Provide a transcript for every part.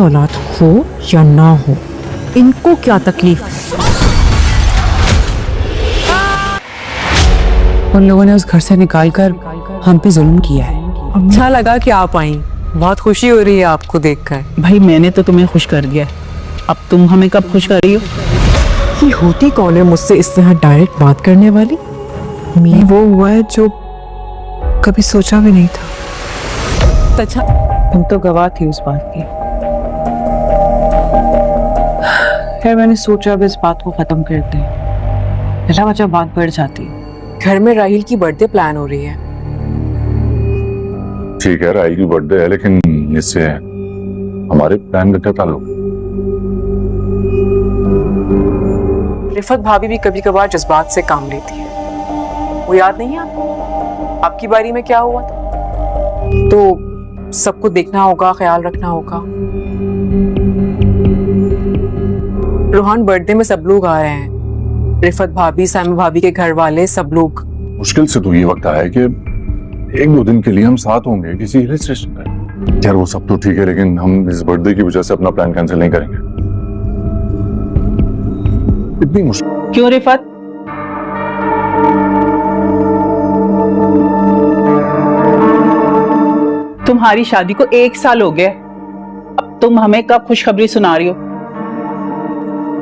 औलाद हो या ना हो, इनको क्या तकलीफ है? उन लोगों ने उस घर से निकालकर हम पे जुल्म किया है। अच्छा लगा कि आप आई, बहुत खुशी हो रही है आपको देखकर। भाई मैंने तो तुम्हें खुश कर दिया, अब तुम हमें कब खुश कर रही हो? ये होती कौन है मुझसे इस तरह डायरेक्ट बात करने वाली? ये वो हुआ है जो कभी सोचा भी नहीं था। अच्छा, तुम तो गवाह थी उस बात की। खैर मैंने सोचा अब इस बात को खत्म करते हैं, भला वजह बात बढ़ जाती है। घर में राहिल की बर्थडे प्लान हो रही है। ठीक है, राही की बर्थडे है, लेकिन इससे हमारे प्लान का क्या ताल्लुक? रिफत भाभी भी कभी कभार जज्बात से काम लेती है, वो याद नहीं है आपको? आपकी बारी में क्या हुआ था? तो सबको देखना होगा, ख्याल रखना होगा। रोहान बर्थडे में सब लोग आ रहे हैं, रिफत भाभी, साइमा भाभी के घर वाले, सब लोग। मुश्किल से तो ये वक्त आया है कि एक दो दिन के लिए हम साथ होंगे किसी हिल स्टेशन पर। यार वो सब तो ठीक है, लेकिन हम इस बर्थडे की वजह से अपना प्लान कैंसिल नहीं करेंगे। इतनी मुश्किल क्यों रिफत? तुम्हारी शादी को 1 साल हो गया, अब तुम हमें कब खुशखबरी सुना रही हो?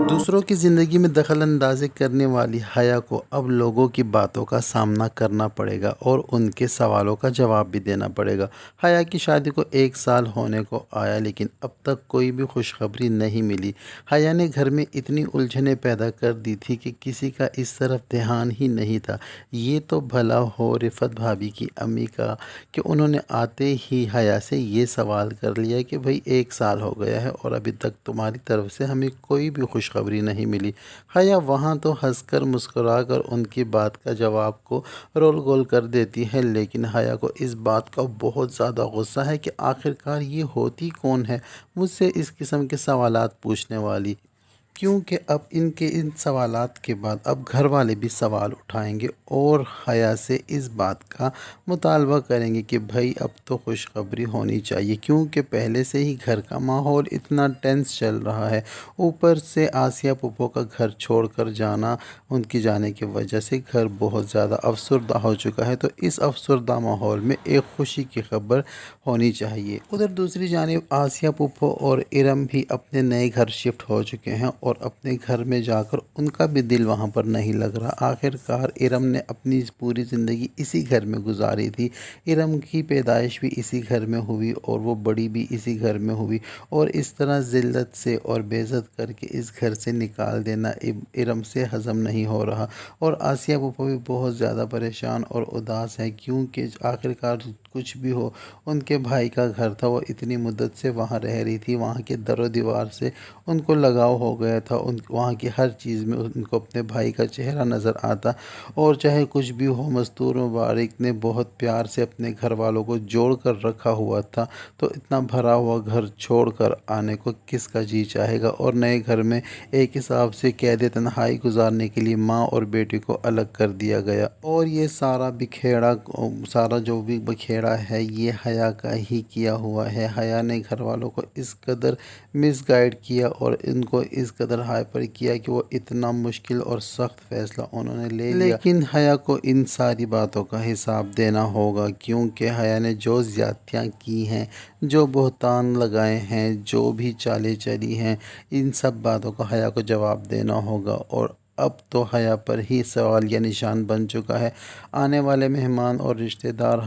दूसरों की ज़िंदगी में दखल अंदाज़ी करने वाली हया को अब लोगों की बातों का सामना करना पड़ेगा और उनके सवालों का जवाब भी देना पड़ेगा। हया की शादी को 1 साल होने को आया, लेकिन अब तक कोई भी खुशखबरी नहीं मिली। हया ने घर में इतनी उलझनें पैदा कर दी थी कि किसी का इस तरफ ध्यान ही नहीं था। ये तो भला हो रिफत भाभी की अम्मी का कि उन्होंने आते ही हया से ये सवाल कर लिया कि भाई 1 साल हो गया है और अभी तक तुम्हारी तरफ से हमें कोई भी खुशखबरी नहीं मिली। हया वहाँ तो हंसकर मुस्कुराकर उनकी बात का जवाब को रोल गोल कर देती है, लेकिन हया को इस बात का बहुत ज़्यादा गुस्सा है कि आखिरकार ये होती कौन है मुझसे इस किस्म के सवालात पूछने वाली, क्योंकि अब इनके इन सवालात के बाद अब घर वाले भी सवाल उठाएंगे और हया से इस बात का मुतालबा करेंगे कि भाई अब तो खुशखबरी होनी चाहिए, क्योंकि पहले से ही घर का माहौल इतना टेंस चल रहा है। ऊपर से आसिया पुप्पो का घर छोड़कर जाना, उनकी जाने की वजह से घर बहुत ज़्यादा अफसरदा हो चुका है, तो इस अफसरदा माहौल में एक खुशी की खबर होनी चाहिए। उधर दूसरी जानिब आसिया पुप्पो और इरम भी अपने नए घर शिफ्ट हो चुके हैं और अपने घर में जाकर उनका भी दिल वहाँ पर नहीं लग रहा। आखिरकार इरम ने अपनी पूरी ज़िंदगी इसी घर में गुजारी थी। इरम की पैदाइश भी इसी घर में हुई और वो बड़ी भी इसी घर में हुई, और इस तरह ज़िल्लत से और बेइज्जत करके इस घर से निकाल देना इरम से हज़म नहीं हो रहा। और आसिया पुप्पो भी बहुत ज़्यादा परेशान और उदास है, क्योंकि आखिरकार कुछ भी हो उनके भाई का घर था, वो इतनी मुद्दत से वहाँ रह रही थी, वहाँ के दरो दीवार से उनको लगाव हो गया था, उन वहाँ की हर चीज़ में उनको अपने भाई का चेहरा नज़र आता। और चाहे कुछ भी हो, मस्तूर मुबारक ने बहुत प्यार से अपने घर वालों को जोड़ कर रखा हुआ था, तो इतना भरा हुआ घर छोड़ कर आने को किसका जी चाहेगा। और नए घर में एक हिसाब से कैद तन्हाई गुजारने के लिए माँ और बेटी को अलग कर दिया गया, और ये सारा जो भी बखेड़ा है ये हया का ही किया हुआ है। हया ने घर वालों को इस कदर मिसगाइड किया और इनको इस कदर हाइपर किया कि वो इतना मुश्किल और सख्त फैसला उन्होंने ले लिया, लेकिन हया को इन सारी बातों का हिसाब देना होगा, क्योंकि हया ने जो ज़्यादतियाँ की हैं, जो बहतान लगाए हैं, जो भी चालें चली हैं, इन सब बातों का हया को जवाब देना होगा। और अब तो हया पर ही सवाल या निशान बन चुका है। आने वाले मेहमान और रिश्तेदार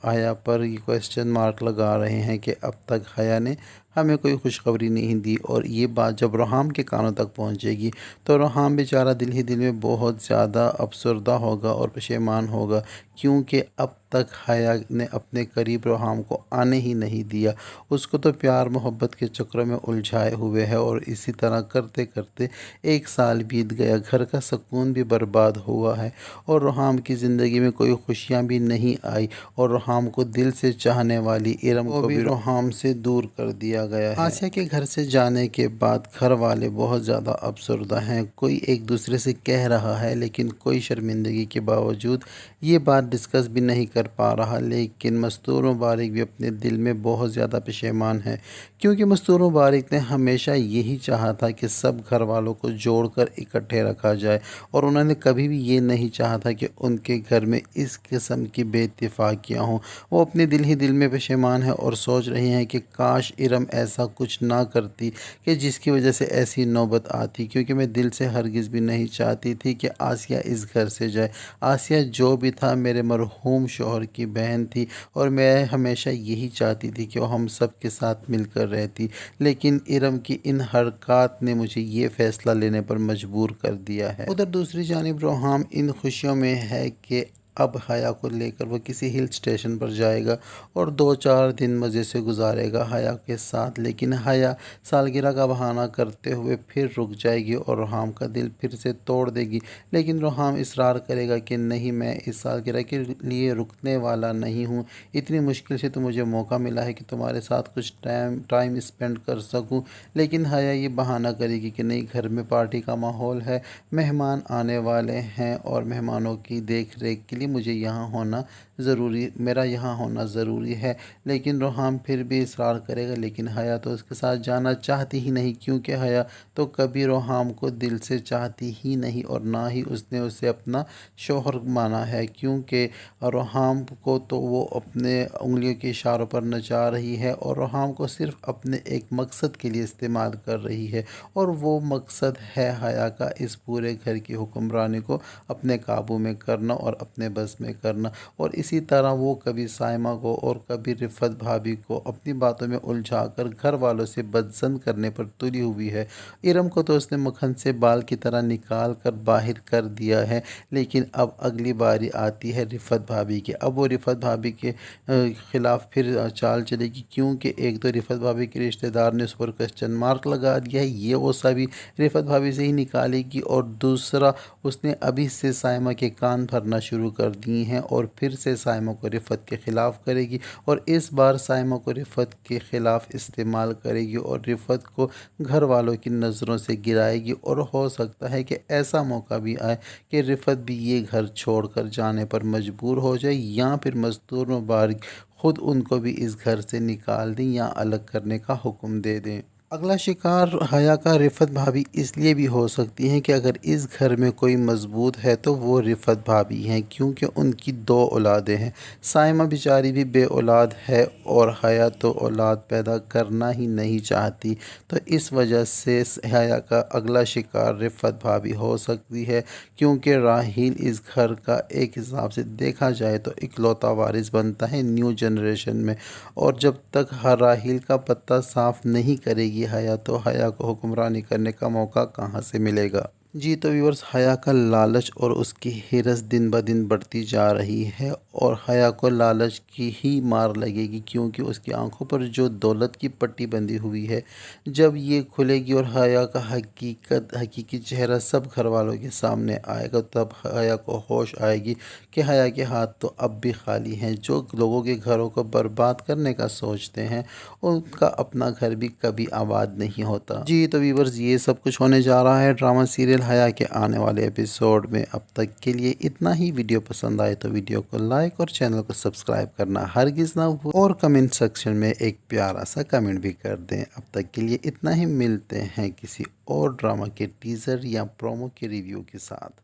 हया पर ये क्वेश्चन मार्क लगा रहे हैं कि अब तक हया ने हमें कोई खुशखबरी नहीं दी, और ये बात जब रोहाम के कानों तक पहुंचेगी तो रोहाम बेचारा दिल ही दिल में बहुत ज़्यादा अफसरदा होगा और पशेमान होगा, क्योंकि अब तक हया ने अपने करीब रोहाम को आने ही नहीं दिया। उसको तो प्यार मोहब्बत के चक्रों में उलझाए हुए है, और इसी तरह करते करते 1 साल बीत गया, घर का सुकून भी बर्बाद हुआ है और रोहाम की ज़िंदगी में कोई खुशियाँ भी नहीं आई, और रोहाम को दिल से चाहने वाली इरम को भी रोहाम से दूर कर दिया गया है। आसिया के घर से जाने के बाद घर वाले बहुत ज़्यादा अफसरदा हैं। कोई एक दूसरे से कह रहा है लेकिन कोई शर्मिंदगी के बावजूद ये बात डिस्कस भी नहीं कर पा रहा। लेकिन मस्तूर मुबारक भी अपने दिल में बहुत ज़्यादा पशेमान है, क्योंकि मस्तूर मुबारक ने हमेशा यही चाहा था कि सब घर वालों को जोड़कर इकट्ठे रखा जाए, और उन्होंने कभी भी ये नहीं चाहा था कि उनके घर में इस किस्म की बेइत्तेफाकियाँ हों। वो अपने दिल ही दिल में पशेमान है और सोच रही हैं कि काश इरम ऐसा कुछ ना करती कि जिसकी वजह से ऐसी नौबत आती, क्योंकि मैं दिल से हरगिज़ भी नहीं चाहती थी कि आसिया इस घर से जाए। आसिया जो भी था मेरे मरहूम शौहर की बहन थी, और मैं हमेशा यही चाहती थी कि वो हम सब के साथ मिलकर रहती। लेकिन इरम की इन हरकत ने मुझे ये फ़ैसला लेने पर मजबूर कर दिया है। उधर दूसरी जानिब रोहाम इन खुशियों में है कि अब हया को लेकर वो किसी हिल स्टेशन पर जाएगा और 2-4 दिन मज़े से गुजारेगा हया के साथ। लेकिन हया सालगिरह का बहाना करते हुए फिर रुक जाएगी और रोहाम का दिल फिर से तोड़ देगी। लेकिन रोहाम इसरार करेगा कि नहीं, मैं इस सालगिरह के लिए रुकने वाला नहीं हूँ। इतनी मुश्किल से तो मुझे मौका मिला है कि तुम्हारे साथ कुछ टाइम स्पेंड कर सकूँ। लेकिन हया ये बहाना करेगी कि नहीं, घर में पार्टी का माहौल है, मेहमान आने वाले हैं और मेहमानों की देख रेख के लिए मुझे यहाँ होना मेरा यहाँ होना ज़रूरी है। लेकिन रोहाम फिर भी इसरार करेगा। लेकिन हया तो उसके साथ जाना चाहती ही नहीं, क्योंकि हया तो कभी रोहाम को दिल से चाहती ही नहीं और ना ही उसने उसे अपना शौहर माना है, क्योंकि रोहाम को तो वो अपने उंगलियों के इशारों पर नचा रही है और रोहाम को सिर्फ अपने एक मकसद के लिए इस्तेमाल कर रही है, और वो मकसद है हया का इस पूरे घर की हुक्मरानी को अपने काबू में करना और अपने बस में करना। और इसी तरह वो कभी साइमा को और कभी रिफत भाभी को अपनी बातों में उलझाकर घर वालों से बदजन करने पर तुली हुई है। इरम को तो उसने मक्खन से बाल की तरह निकाल कर बाहर कर दिया है। लेकिन अब अगली बारी आती है रिफत भाभी की। अब वो रिफत भाभी के ख़िलाफ़ फिर चाल चलेगी, क्योंकि एक तो रिफत भाभी के रिश्तेदार ने उस पर क्वेश्चन मार्क लगा दिया है, ये वो सभी रिफत भाभी से ही निकालेगी, और दूसरा उसने अभी से साइमा के कान भरना शुरू कर दिए हैं और फिर से साइमा को रिफत के ख़िलाफ़ करेगी, और इस बार साइमा को रिफत के ख़िलाफ़ इस्तेमाल करेगी और रिफत को घर वालों की नज़रों से गिराएगी। और हो सकता है कि ऐसा मौका भी आए कि रिफत भी ये घर छोड़कर जाने पर मजबूर हो जाए, या फिर मस्तूर मुबारक ख़ुद उनको भी इस घर से निकाल दें या अलग करने का हुक्म दे दें। अगला शिकार हया का रिफत भाभी इसलिए भी हो सकती हैं कि अगर इस घर में कोई मजबूत है तो वो रिफत भाभी हैं, क्योंकि उनकी 2 औलादें हैं। साइमा बेचारी भी बे औलाद है और हया तो औलाद पैदा करना ही नहीं चाहती, तो इस वजह से हया का अगला शिकार रिफत भाभी हो सकती है, क्योंकि राहील इस घर का एक हिसाब से देखा जाए तो इकलौता वारिस बनता है न्यू जनरेशन में, और जब तक राहील का पत्ता साफ नहीं करेगी हया, तो हया को हुक्मरानी करने का मौका कहाँ से मिलेगा। जी तो व्यूअर्स, हया का लालच और उसकी हिरस दिन ब दिन बढ़ती जा रही है, और हया को लालच की ही मार लगेगी, क्योंकि उसकी आंखों पर जो दौलत की पट्टी बंधी हुई है, जब ये खुलेगी और हया का हकीकी चेहरा सब घर वालों के सामने आएगा, तब हया को होश आएगी कि हया के हाथ तो अब भी खाली हैं। जो लोगों के घरों को बर्बाद करने का सोचते हैं, उनका अपना घर भी कभी आबाद नहीं होता। जी तो व्यूअर्स, ये सब कुछ होने जा रहा है ड्रामा सीरियल हया के आने वाले एपिसोड में। अब तक के लिए इतना ही। वीडियो पसंद आए तो वीडियो को लाइक और चैनल को सब्सक्राइब करना हरगिज़ ना भूलें, और कमेंट सेक्शन में एक प्यारा सा कमेंट भी कर दें। अब तक के लिए इतना ही। मिलते हैं किसी और ड्रामा के टीज़र या प्रोमो के रिव्यू के साथ।